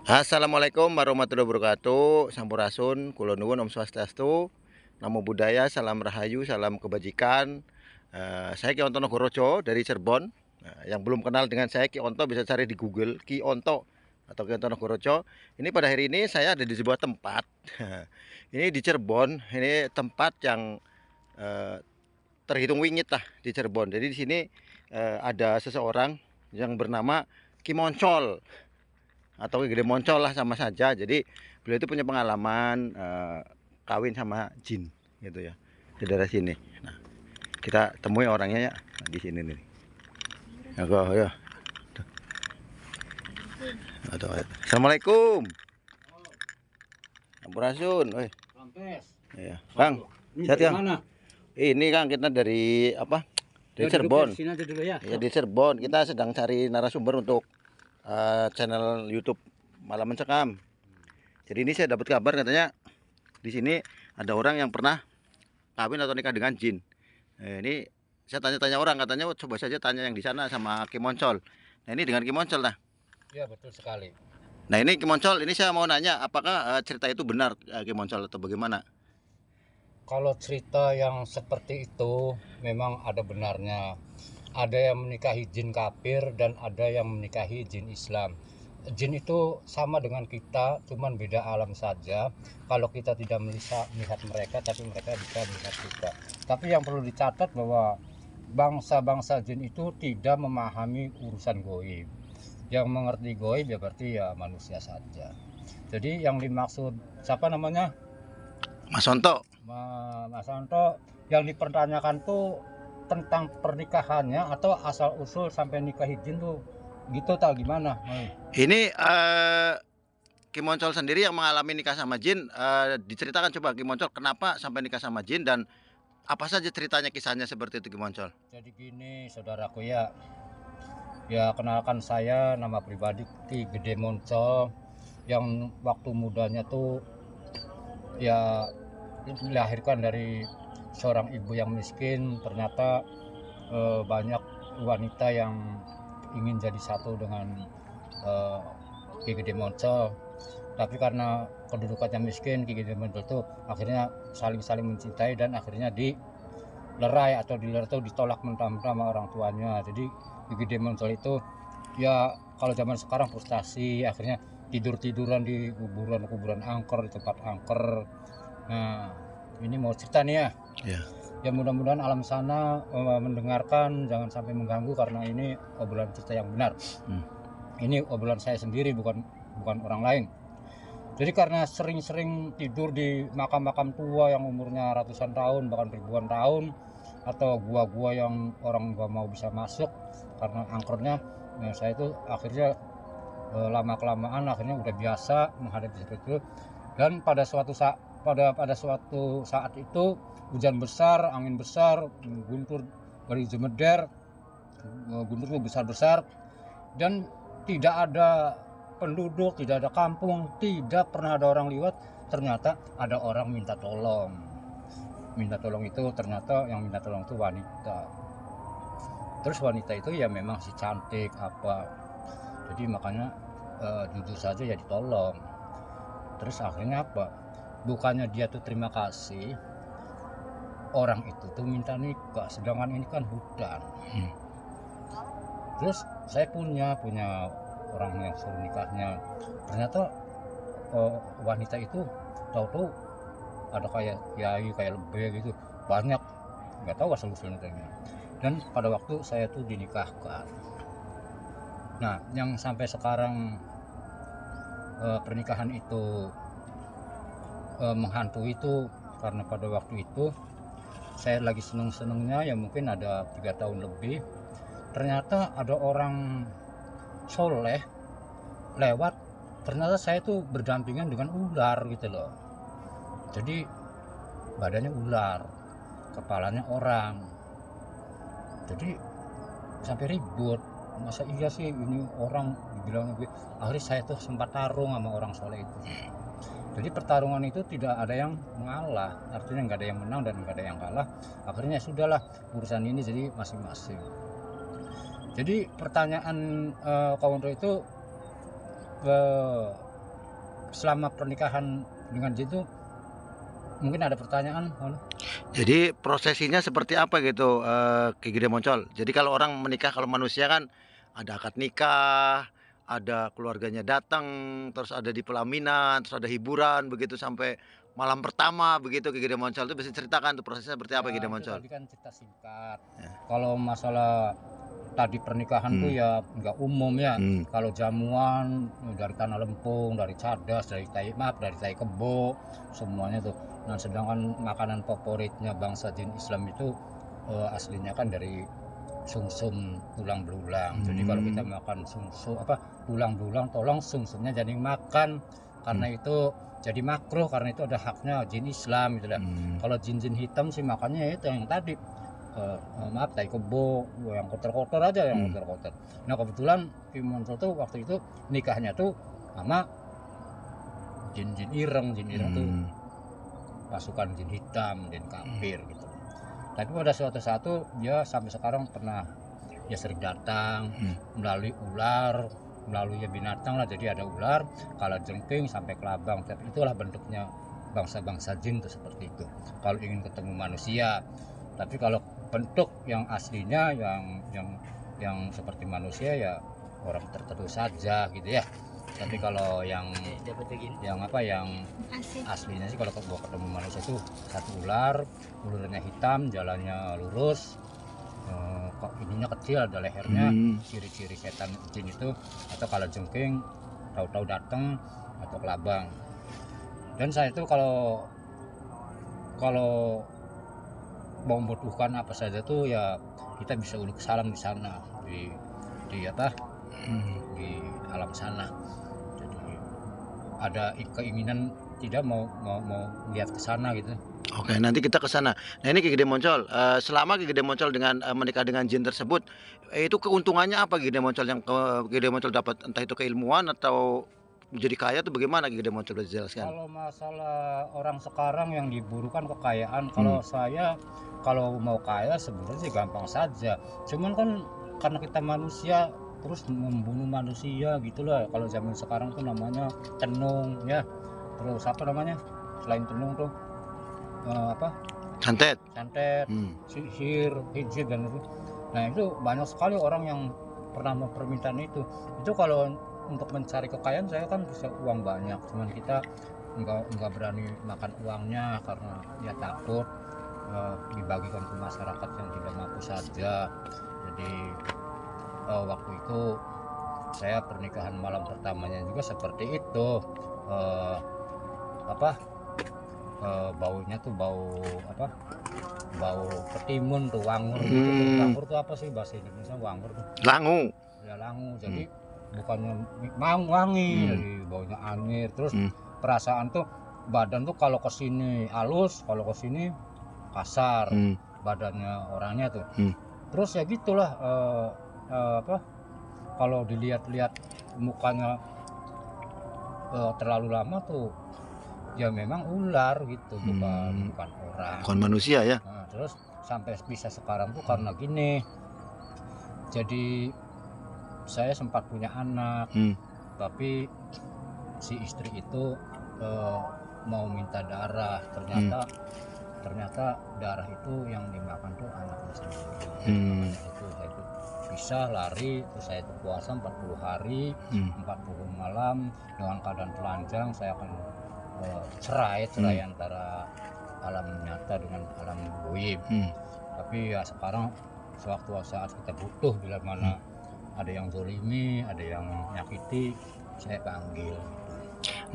Assalamualaikum warahmatullahi wabarakatuh. Sampurasun, kula nuwun, Om Swastiastu, Namo Buddhaya, salam rahayu, salam kebajikan. Saya Ki Onto Nagorojo dari Cirebon. Yang belum kenal dengan saya Ki Onto bisa cari di Google Ki Onto atau Ki Onto Nagorojo. Ini pada hari ini saya ada di sebuah tempat. Ini di Cirebon. Ini tempat yang terhitung wingit lah di Cirebon. Jadi di sini ada seseorang yang bernama Ki Moncol atau Gede Moncol lah, sama saja. Jadi beliau itu punya pengalaman kawin sama jin gitu ya di daerah sini. Nah, kita temui orangnya ya di sini nih. Ya. Assalamualaikum. Ampurasun. Ya. Kang, sehat Kang? Ini Kang, kita dari apa? Dari Cirebon. Ya, di Cirebon. Kita sedang cari narasumber untuk channel YouTube Malam Mencekam. Jadi ini saya dapat kabar katanya di sini ada orang yang pernah kawin atau nikah dengan jin. Ini saya tanya-tanya orang, katanya coba saja tanya yang di sana sama Ki Moncol. Nah ini dengan Ki Moncol lah. Ya betul sekali. Nah ini Ki Moncol, ini saya mau nanya apakah cerita itu benar Ki Moncol atau bagaimana? Kalau cerita yang seperti itu memang ada benarnya. Ada yang menikahi jin kafir dan ada yang menikahi jin Islam. Jin itu sama dengan kita, cuman beda alam saja. Kalau kita tidak melihat mereka, tapi mereka bisa melihat kita. Tapi yang perlu dicatat bahwa bangsa-bangsa jin itu tidak memahami urusan goib. Yang mengerti goib ya berarti ya manusia saja. Jadi yang dimaksud siapa namanya? Mas Sonto. Mas Sonto, yang dipertanyakan tuh tentang pernikahannya atau asal usul sampai nikah izin tuh gitu tak gimana? Ini Ki Moncol sendiri yang mengalami nikah sama jin, diceritakan coba Ki Moncol kenapa sampai nikah sama jin dan apa saja ceritanya, kisahnya seperti itu Ki Moncol. Jadi gini saudaraku ya kenalkan saya nama pribadi Ki Gede Moncol yang waktu mudanya tuh ya dilahirkan dari seorang ibu yang miskin. Ternyata banyak wanita yang ingin jadi satu dengan Ki Gede Moncol, tapi karena kedudukannya miskin, Ki Gede Moncol itu akhirnya saling mencintai dan akhirnya dilerai atau ditolak mentah-mentah sama orang tuanya. Jadi Ki Gede Moncol itu ya kalau zaman sekarang frustasi, akhirnya tiduran di kuburan angker, di tempat angker. Nah ini mau cerita nih ya. Ya mudah-mudahan alam sana mendengarkan, jangan sampai mengganggu karena ini obrolan cerita yang benar. Ini obrolan saya sendiri, bukan orang lain. Jadi karena sering-sering tidur di makam-makam tua yang umurnya ratusan tahun bahkan ribuan tahun, atau gua-gua yang orang gak mau bisa masuk karena angkernya, nah saya itu akhirnya lama kelamaan akhirnya udah biasa menghadapi seperti itu. Dan pada suatu saat itu hujan besar, angin besar, guntur dari Jemeder, guntur itu besar-besar, dan tidak ada penduduk, tidak ada kampung, tidak pernah ada orang lewat. Ternyata ada orang minta tolong itu ternyata yang minta tolong itu wanita. Terus wanita itu ya memang si cantik apa, jadi makanya jujur saja ya ditolong. Terus akhirnya apa, bukannya dia tuh terima kasih, orang itu tuh minta nikah, sedangkan ini kan hutan. Terus saya punya orang yang suruh nikahnya. Ternyata wanita itu tahu-tahu ada kayak kiai, kayak lebih gitu, banyak, nggak tahu asal usulnya. Dan pada waktu saya tuh dinikahkan. Nah yang sampai sekarang pernikahan itu menghantui itu karena pada waktu itu saya lagi seneng-senengnya, ya mungkin ada 3 tahun lebih. Ternyata ada orang soleh lewat, ternyata saya tuh berdampingan dengan ular gitu loh. Jadi badannya ular, kepalanya orang. Jadi sampai ribut, masa iya sih ini orang dibilang gitu. Akhirnya saya tuh sempat tarung sama orang soleh itu. Jadi pertarungan itu tidak ada yang mengalah, artinya nggak ada yang menang dan nggak ada yang kalah. Akhirnya sudahlah, urusan ini jadi masing-masing. Jadi pertanyaan kawan itu selama pernikahan dengan jin itu mungkin ada pertanyaan. Jadi prosesinya seperti apa gitu, Ki Gede Moncol? Jadi kalau orang menikah, kalau manusia kan ada akad nikah, ada keluarganya datang, terus ada di pelaminan, terus ada hiburan begitu sampai malam pertama begitu. Ki Gede Moncol itu bisa ceritakan tuh prosesnya seperti apa, Ki Ya Gede itu Moncol? tadi kan cerita singkat. Ya. Kalau masalah tadi pernikahan tuh ya nggak umum ya. Kalau jamuan dari Tanah Lempung, dari Cadas, dari Tai Kebo, semuanya tuh. Nah, sedangkan makanan favoritnya bangsa jin Islam itu aslinya kan dari sumsum tulang belulang. Jadi kalau kita makan sumsum tulang belulang, tolong sumsumnya jadi makan karena itu jadi makruh, karena itu ada haknya jin Islam gitu lah. Kalau jin-jin hitam sih makannya itu yang tadi maaf tai kebo yang kotor-kotor aja, yang kotor-kotor. Nah kebetulan Ki Moncol tuh waktu itu nikahnya tuh sama jin-jin ireng tuh pasukan jin hitam, jin kafir gitu. Tapi pada suatu saat dia sampai sekarang pernah dia sering datang melalui ular, melalui binatang lah, jadi ada ular, kalajengking sampai kelabang. Tapi itulah bentuknya bangsa-bangsa jin tuh seperti itu. Kalau ingin ketemu manusia, tapi kalau bentuk yang aslinya yang seperti manusia ya orang tertentu saja gitu ya. Tapi kalau yang aslinya sih kalau ketemu manusia itu satu ular, ularnya hitam, jalannya lurus, kok ininya kecil, ada lehernya. Ciri-ciri setan jin itu atau kalajengking tahu-tahu datang atau kelabang. Dan saya itu kalau mau membutuhkan apa saja tuh ya kita bisa uluk salam di sana di alam sana. Jadi ada keinginan tidak mau lihat ke sana gitu. Oke, nanti kita ke sana. Nah ini Ki Gede Moncol, selama Ki Gede Moncol dengan menikah dengan jin tersebut, itu keuntungannya apa Ki Gede Moncol yang Ki Gede Moncol dapat, entah itu keilmuan atau menjadi kaya atau bagaimana Ki Gede Moncol, bisa dijelaskan? Kalau masalah orang sekarang yang diburukan kekayaan, kalau saya kalau mau kaya sebenarnya sih gampang saja. Cuman kan karena kita manusia terus membunuh manusia gitulah. Kalau zaman sekarang tuh namanya tenung ya. Terus apa namanya? Selain tenung tuh Santet. sihir, hijab dan itu. Nah itu banyak sekali orang yang pernah mau permintaan itu. Itu kalau untuk mencari kekayaan saya kan bisa uang banyak, cuman kita nggak berani makan uangnya karena ya takut dibagikan ke masyarakat yang tidak mampu saja. Jadi waktu itu saya pernikahan malam pertamanya juga seperti itu. Baunya tuh bau ketimun tuh, wangur gitu. Wangur tuh apa sih bahasa Indonesia wangur tuh? Langu. Ya langu. Jadi bukannya wangi, jadi baunya anir. Terus perasaan tuh badan tuh kalau ke sini halus, kalau ke sini kasar. Badannya orangnya tuh. Terus ya gitulah kalau dilihat-lihat mukanya terlalu lama tuh ya memang ular gitu, bukan orang, bukan manusia ya. Nah, terus sampai bisa sekarang tuh karena gini, jadi saya sempat punya anak, tapi si istri itu mau minta darah, ternyata darah itu yang dimakan tuh anaknya sendiri. Itu saya tuh bisa lari, terus saya tuh puasa 40 hari, 40 malam dengan keadaan telanjang. Saya akan cerai antara alam nyata dengan alam goib. Tapi ya sekarang sewaktu saat kita butuh, bila mana ada yang zolimi, ada yang nyakiti, saya panggil.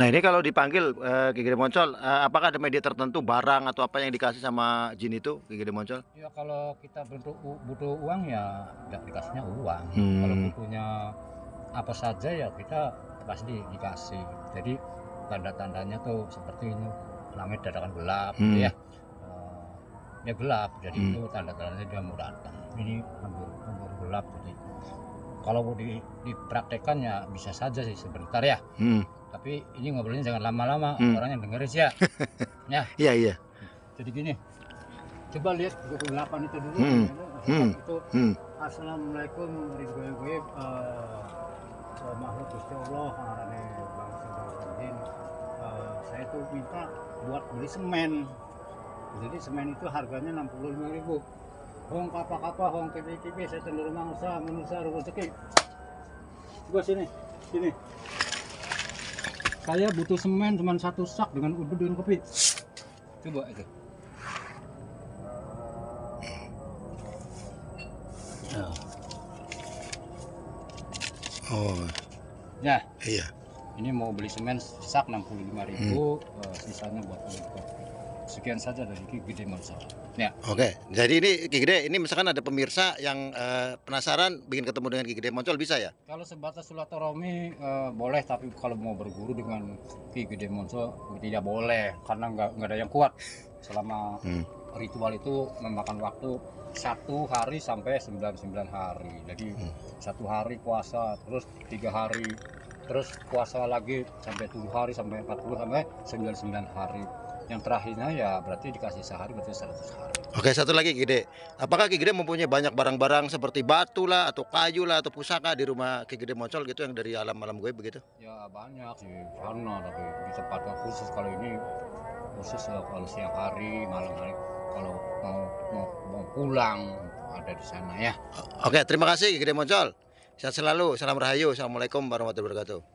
Nah ini kalau dipanggil Ki Gede Moncol, apakah ada media tertentu, barang atau apa yang dikasih sama jin itu Ki Gede Moncol? Ya kalau kita butuh uang ya dikasihnya uang. Kalau butuhnya apa saja ya kita pasti dikasih. Jadi tanda-tandanya tuh seperti ini, langit dadakan gelap gitu ya. Dia gelap, jadi itu tanda-tandanya dia mau datang. Ini hampir gelap, jadi kalau dipraktekkan ya bisa saja sih sebentar ya. Tapi ini ngobrolnya jangan lama-lama, orang yang dengerin sih ya. Ya. Iya. Jadi gini, coba lihat kegelapan itu dulu. Itu Assalamualaikum warahmatullahi wabarakatuh. Makhluk Gusti Allah, bangsa jin. itu minta buat beli semen. Jadi semen itu harganya 65.000. Hong kapa-kapa, hong kipi-kipi, saya tendur mangsa, manusia rezeki. Gua sini. Saya butuh semen cuma 1 sak dengan udut dengan kopi. Coba itu. Nah. Oh, Ya, iya. ini mau beli semen sak 65.000, sisanya buat beli kopi. Sekian saja dari Ki Gede Monsol. Ya. Oke, jadi ini Ki Gede, ini misalkan ada pemirsa yang penasaran ingin ketemu dengan Ki Gede Moncol bisa ya? Kalau sebatas silaturahmi boleh, tapi kalau mau berguru dengan Ki Gede Monsol tidak boleh karena nggak ada yang kuat. Selama ritual itu memakan waktu 1 hari sampai 99 hari. Jadi 1 hari puasa, terus 3 hari, terus puasa lagi sampai 7 hari, sampai 40, sampai 99 hari. Yang terakhirnya ya berarti dikasih sehari, berarti 100 hari. Oke, satu lagi Ki Gede. Apakah Ki Gede mempunyai banyak barang-barang seperti batu lah, atau kayu lah, atau pusaka di rumah Ki Gede Moncol gitu yang dari alam-alam gue begitu? Ya banyak sih sana, tapi di tempatnya khusus. Kalau ini khusus kalau siang hari, malam hari, kalau mau pulang ada di sana ya. Oke, terima kasih Ki Gede Moncol. Sehat selalu, salam rahayu, assalamualaikum warahmatullahi wabarakatuh.